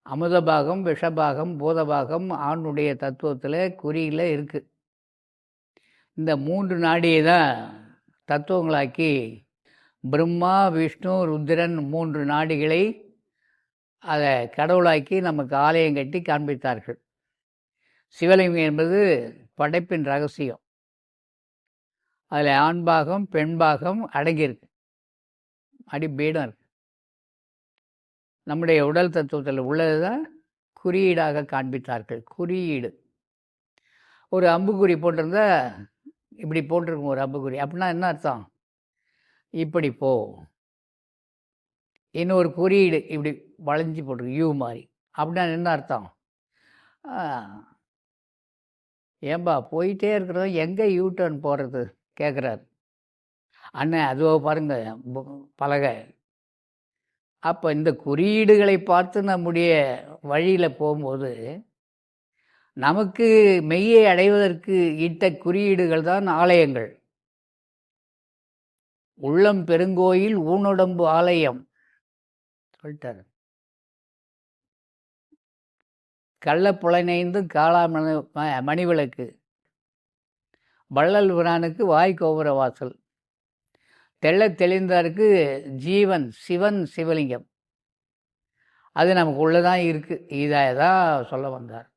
அமுதபாகம், விஷபாகம், பூதபாகம் ஆணுடைய தத்துவத்தில் குறியில் இருக்குது. இந்த 3 நாடியை தான் தத்துவங்களாக்கி பிரம்மா, விஷ்ணு, ருத்ரன் 3 நாடிகளை அதை கடவுளாக்கி நமக்கு ஆலயம் கட்டி காண்பித்தார்கள். சிவலிங்கம் என்பது படைப்பின் ரகசியம். அதில் ஆண்பாகம் பெண்பாகம் அடங்கியிருக்கு, அடிபீடம் இருக்கு. நம்முடைய உடல் தத்துவத்தில் உள்ளது தான் குறியீடாக காண்பித்தார்கள். குறியீடு ஒரு அம்புக்குறி போட்டிருந்தா இப்படி போட்டிருக்கும் ஒரு அம்புக்குறி. அப்படின்னா என்ன அர்த்தம்? இப்படி போ. இன்னொரு குறியீடு இப்படி வளைஞ்சி போட்டிருக்கு யூ மாதிரி. அப்படின்னா என்ன அர்த்தம்? ஏன்பா போயிட்டே இருக்கிறோம், எங்கே யூ டர்ன் போகிறது கேட்குறாரு அண்ணன். அதுவோ பாருங்க பலகை. அப்போ இந்த குறியீடுகளை பார்த்து நம்முடைய வழியில் போகும்போது நமக்கு மெய்யை அடைவதற்கு இட்ட குறியீடுகள் தான் ஆலயங்கள். உள்ளம் பெருங்கோயில் ஊனுடம்பு ஆலயம் சொல்லிட்டார். கள்ளப்புலனைந்து மணிவிளக்கு, வள்ளல் பிரானுக்கு வாய் கோபுர வாசல், தெள்ள தெளிந்தாருக்கு ஜீவன் சிவன் சிவலிங்கம். அது நமக்கு உள்ளதான் இருக்குது. இதான் சொல்ல வந்தார்.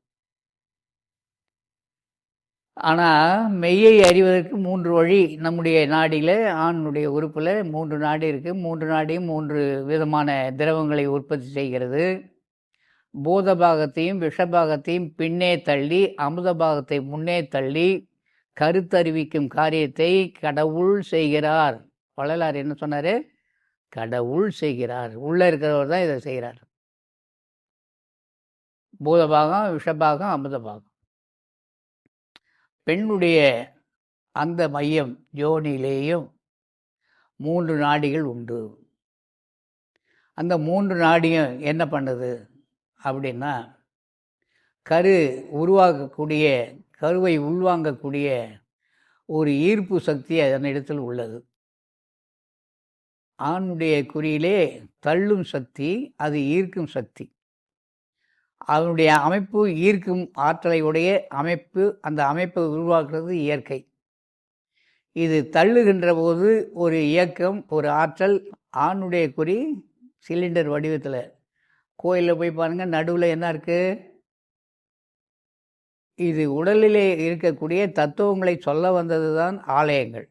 ஆனால் மெய்யை அறிவதற்கு 3 வழி. நம்முடைய நாடியில் ஆணுடைய உறுப்பில் 3 நாடி இருக்குது. 3 நாடியும் 3 விதமான திரவங்களை உற்பத்தி செய்கிறது. பூத பாகத்தையும் விஷபாகத்தையும் பின்னே தள்ளி அமுத பாகத்தை முன்னே தள்ளி கருத்தறிவிக்கும் காரியத்தை கடவுள் செய்கிறார். வள்ளலார் என்ன சொன்னார்? கடவுள் செய்கிறார். உள்ளே இருக்கிறவர் தான் இதை செய்கிறார். பூதபாகம், விஷபாகம், அமுதபாகம். பெண்ணுடைய அந்த மையம் யோனியிலேயும் 3 நாடிகள் உண்டு. அந்த 3 நாடியும் என்ன பண்ணுது அப்படின்னா, கரு உருவாக்கக்கூடிய, கருவை உள்வாங்கக்கூடிய ஒரு ஈர்ப்பு சக்தி அதனிடத்தில் உள்ளது. ஆணுடைய குறியிலே தள்ளும் சக்தி, அது ஈர்க்கும் சக்தி. அவனுடைய அமைப்பு ஈர்க்கும் ஆற்றலை உடைய அமைப்பு. அந்த அமைப்பை உருவாக்குறது இயற்கை. இது தள்ளுகின்ற போது ஒரு இயக்கம், ஒரு ஆற்றல். ஆணுடைய குறி சிலிண்டர் வடிவத்தில். கோயிலில் போய் பாருங்கள், நடுவில் என்ன இருக்குது? இது உடலிலே இருக்கக்கூடிய தத்துவங்களை சொல்ல வந்தது தான் ஆலயங்கள்.